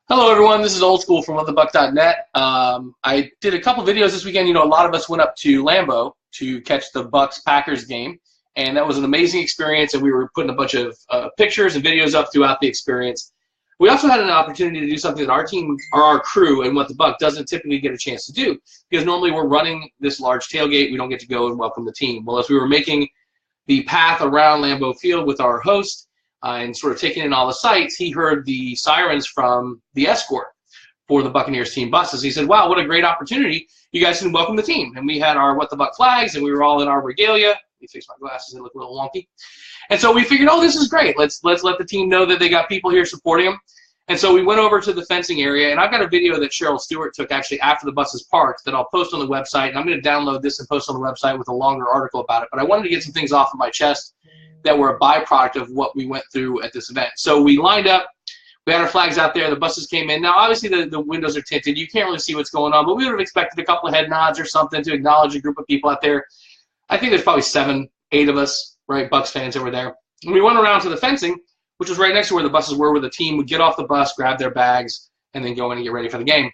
Hello, everyone. This is Old School from whatthebuck.net. I did a couple videos this weekend. A lot of us went up to Lambeau to catch the Bucks-Packers game, and that was an amazing experience, and we were putting a bunch of pictures and videos up throughout the experience. We also had an opportunity to do something that our team, or our crew, and What the Buck doesn't typically get a chance to do, because normally we're running this large tailgate. We don't get to go and welcome the team. Well, as we were making the path around Lambeau Field with our host, and sort of taking in all the sights, he heard the sirens from the escort for the Buccaneers team buses. He said, wow, what a great opportunity. You guys can welcome the team. And we had our What the Buck flags, and we were all in our regalia. Let me fix my glasses. They look a little wonky. And so we figured, oh, this is great. Let's let the team know that they got people here supporting them. And so we went over to the fencing area, and I've got a video that Cheryl Stewart took actually after the buses parked that I'll post on the website. And I'm going to download this and post on the website with a longer article about it. But I wanted to get some things off of my chest that were a byproduct of what we went through at this event. So we lined up, we had our flags out there, the buses came in. Now, obviously, the windows are tinted. You can't really see what's going on, but we would have expected a couple of head nods or something to acknowledge a group of people out there. I think there's probably 7, 8 of us, right, Bucks fans that were there. And we went around to the fencing, which was right next to where the buses were, where the team would get off the bus, grab their bags, and then go in and get ready for the game.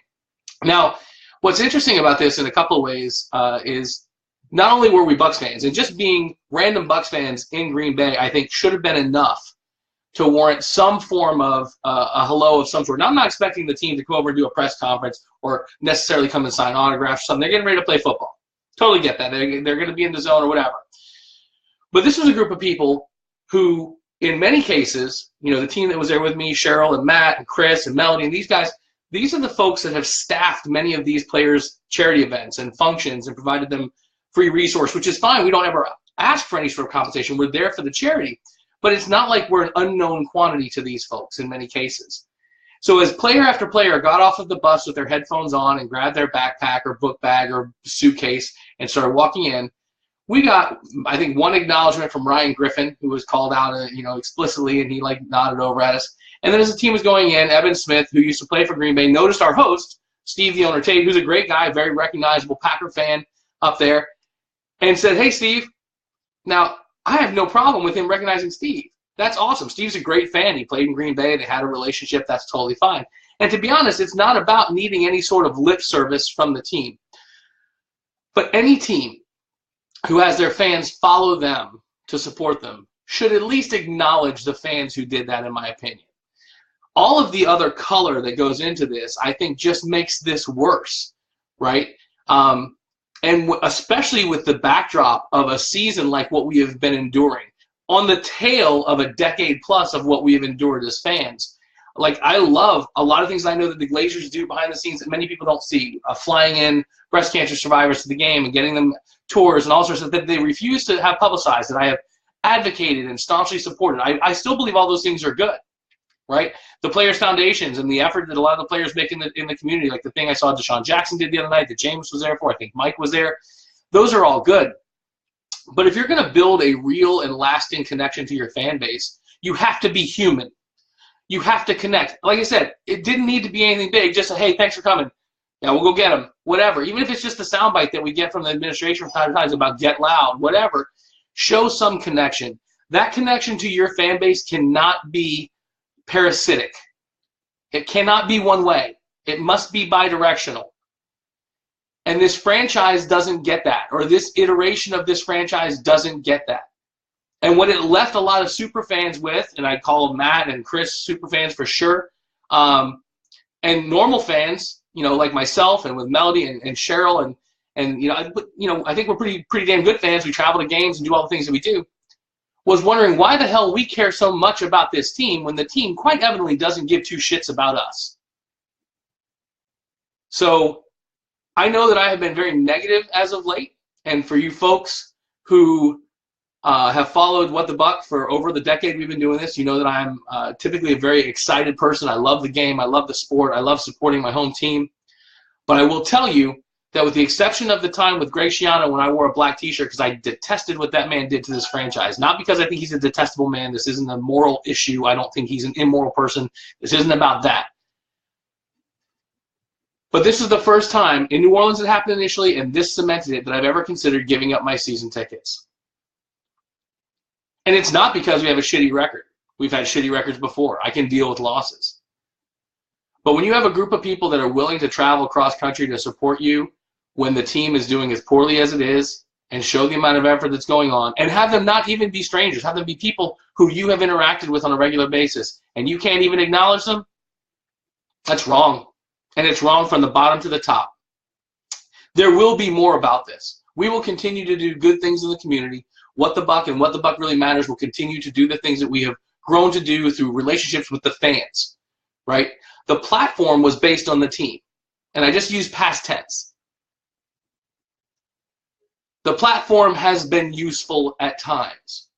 Now, what's interesting about this in a couple of ways is not only were we Bucks fans, and just being random Bucks fans in Green Bay, I think should have been enough to warrant some form of a hello of some sort. Now, I'm not expecting the team to come over and do a press conference or necessarily come and sign autographs or something. They're getting ready to play football. Totally get that. They're going to be in the zone or whatever. But this was a group of people who, in many cases, the team that was there with me, Cheryl and Matt and Chris and Melody and these guys, these are the folks that have staffed many of these players' charity events and functions and provided them free resource, which is fine. We don't ever ask for any sort of compensation. We're there for the charity. But it's not like we're an unknown quantity to these folks in many cases. So as player after player got off of the bus with their headphones on and grabbed their backpack or book bag or suitcase and started walking in, we got, I think, one acknowledgement from Ryan Griffin, who was called out, explicitly, and he nodded over at us. And then as the team was going in, Evan Smith, who used to play for Green Bay, noticed our host, Steve the Owner Tate, who's a great guy, very recognizable Packer fan up there, and said, hey, Steve. Now, I have no problem with him recognizing Steve. That's awesome. Steve's a great fan. He played in Green Bay. They had a relationship. That's totally fine. And to be honest, it's not about needing any sort of lip service from the team. But any team who has their fans follow them to support them should at least acknowledge the fans who did that, in my opinion. All of the other color that goes into this, I think, just makes this worse, right? And especially with the backdrop of a season like what we have been enduring, on the tail of a decade plus of what we have endured as fans. I love a lot of things I know that the Glazers do behind the scenes that many people don't see, flying in breast cancer survivors to the game and getting them tours and all sorts of that they refuse to have publicized, that I have advocated and staunchly supported. I still believe all those things are good, right? The players' foundations and the effort that a lot of the players make in the community, like the thing I saw Deshaun Jackson did the other night that James was there for, I think Mike was there, those are all good. But if you're going to build a real and lasting connection to your fan base, you have to be human. You have to connect. Like I said, it didn't need to be anything big, just a, hey, thanks for coming. Yeah, we'll go get them, whatever. Even if it's just a soundbite that we get from the administration from time to time about get loud, whatever, show some connection. That connection to your fan base cannot be parasitic. It cannot be one way. It must be bidirectional. And this franchise doesn't get that, or this iteration of this franchise doesn't get that. And what it left a lot of super fans with, and I call Matt and Chris super fans for sure, and normal fans, like myself and with Melody and Cheryl and I think we're pretty damn good fans. We travel to games and do all the things that we do. Was wondering why the hell we care so much about this team when the team quite evidently doesn't give two shits about us. So I know that I have been very negative as of late, and for you folks who have followed What the Buck for over the decade we've been doing this, you know that I'm typically a very excited person. I love the game. I love the sport. I love supporting my home team. But I will tell you that with the exception of the time with Greg Schiano when I wore a black t-shirt because I detested what that man did to this franchise, not because I think he's a detestable man. This isn't a moral issue. I don't think he's an immoral person. This isn't about that. But this is the first time in New Orleans it happened initially, and this cemented it, that I've ever considered giving up my season tickets. And it's not because we have a shitty record. We've had shitty records before. I can deal with losses. But when you have a group of people that are willing to travel cross country to support you when the team is doing as poorly as it is, and show the amount of effort that's going on, and have them not even be strangers, have them be people who you have interacted with on a regular basis, and you can't even acknowledge them, that's wrong. And it's wrong from the bottom to the top. There will be more about this. We will continue to do good things in the community. What the Buck and What the Buck Really Matters will continue to do the things that we have grown to do through relationships with the fans, right? The platform was based on the team, and I just used past tense. The platform has been useful at times.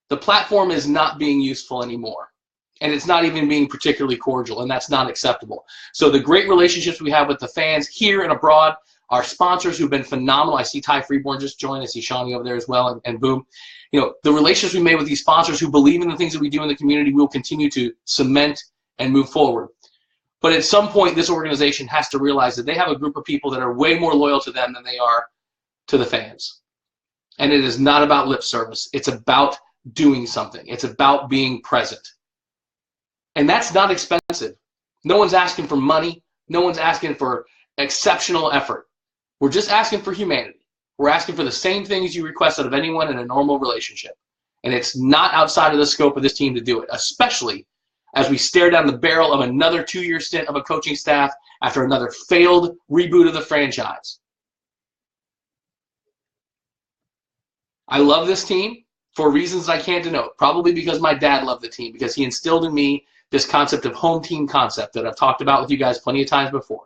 The platform is not being useful anymore. And it's not even being particularly cordial, and that's not acceptable. So the great relationships we have with the fans here and abroad, our sponsors who've been phenomenal. I see Ty Freeborn just joined. I see Shawnee over there as well, and boom. You know, the relationships we made with these sponsors who believe in the things that we do in the community, we'll continue to cement and move forward. But at some point, this organization has to realize that they have a group of people that are way more loyal to them than they are to the fans. And it is not about lip service. It's about doing something. It's about being present. And that's not expensive. No one's asking for money. No one's asking for exceptional effort. We're just asking for humanity. We're asking for the same things you request out of anyone in a normal relationship. And it's not outside of the scope of this team to do it, especially as we stare down the barrel of another 2-year stint of a coaching staff after another failed reboot of the franchise. I love this team for reasons I can't denote. Probably because my dad loved the team, because he instilled in me this concept of home team concept that I've talked about with you guys plenty of times before.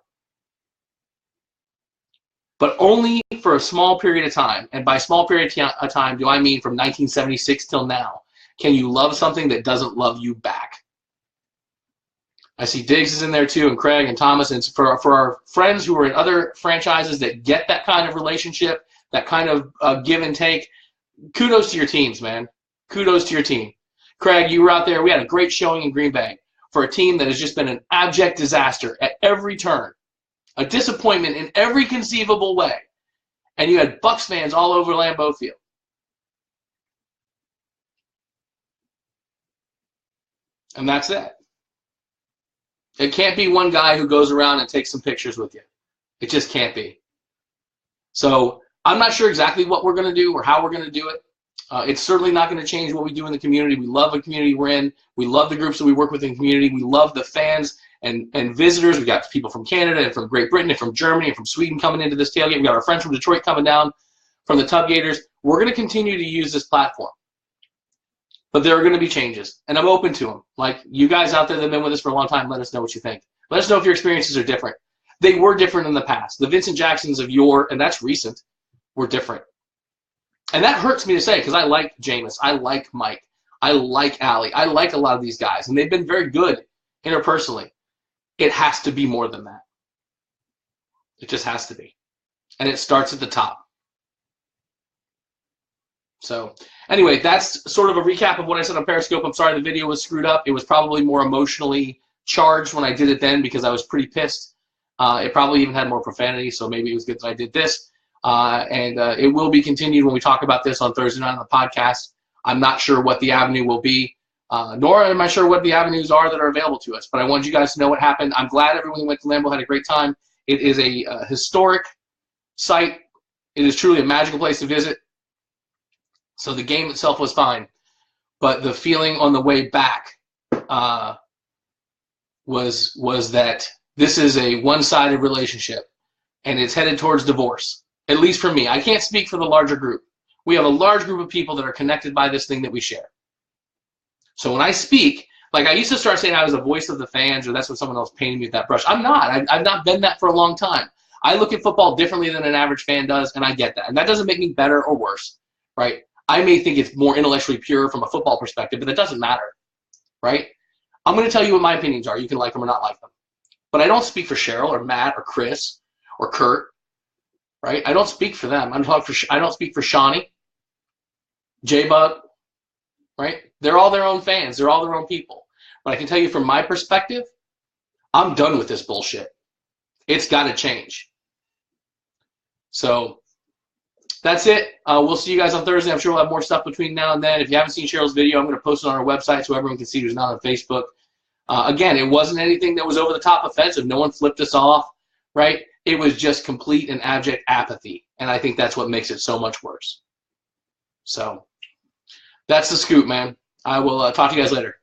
But only for a small period of time, and by small period of time do I mean from 1976 till now, can you love something that doesn't love you back. I see Diggs is in there too, and Craig and Thomas, and for our friends who are in other franchises that get that kind of relationship, that kind of give and take, kudos to your teams, man. Kudos to your team. Craig, you were out there. We had a great showing in Green Bay for a team that has just been an abject disaster at every turn, a disappointment in every conceivable way. And you had Bucs fans all over Lambeau Field. And that's it. It can't be one guy who goes around and takes some pictures with you. It just can't be. So I'm not sure exactly what we're going to do or how we're going to do it. It's certainly not going to change what we do in the community. We love the community we're in. We love the groups that we work with in the community. We love the fans and visitors. We got people from Canada and from Great Britain and from Germany and from Sweden coming into this tailgate. We got our friends from Detroit coming down from the Tub Gators. We're going to continue to use this platform. But there are going to be changes, and I'm open to them. Like you guys out there that have been with us for a long time, let us know what you think. Let us know if your experiences are different. They were different in the past. The Vincent Jacksons of yore, and that's recent, were different. And that hurts me to say because I like Jameis. I like Mike. I like Allie. I like a lot of these guys, and they've been very good interpersonally. It has to be more than that. It just has to be. And it starts at the top. So anyway, that's sort of a recap of what I said on Periscope. I'm sorry the video was screwed up. It was probably more emotionally charged when I did it then because I was pretty pissed. It probably even had more profanity, so maybe it was good that I did this. It will be continued when we talk about this on Thursday night on the podcast. I'm not sure what the avenue will be, nor am I sure what the avenues are that are available to us. But I wanted you guys to know what happened. I'm glad everyone who went to Lambeau had a great time. It is a historic site. It is truly a magical place to visit. So the game itself was fine, but the feeling on the way back was that this is a one-sided relationship, and it's headed towards divorce. At least for me. I can't speak for the larger group. We have a large group of people that are connected by this thing that we share. So when I speak, like I used to start saying I was the voice of the fans, or that's what someone else painted me with that brush. I'm not. I've not been that for a long time. I look at football differently than an average fan does, and I get that. And that doesn't make me better or worse, right? I may think it's more intellectually pure from a football perspective, but it doesn't matter, right? I'm going to tell you what my opinions are. You can like them or not like them. But I don't speak for Cheryl or Matt or Chris or Kurt, right? I don't speak for them. I don't speak for Shawnee, J-Bug, right? They're all their own fans. They're all their own people. But I can tell you from my perspective, I'm done with this bullshit. It's got to change. So that's it. We'll see you guys on Thursday. I'm sure we'll have more stuff between now and then. If you haven't seen Cheryl's video, I'm going to post it on our website so everyone can see who's not on Facebook. Again, it wasn't anything that was over the top offensive. No one flipped us off, right? It was just complete and abject apathy, and I think that's what makes it so much worse. So that's the scoop, man. I will talk to you guys later.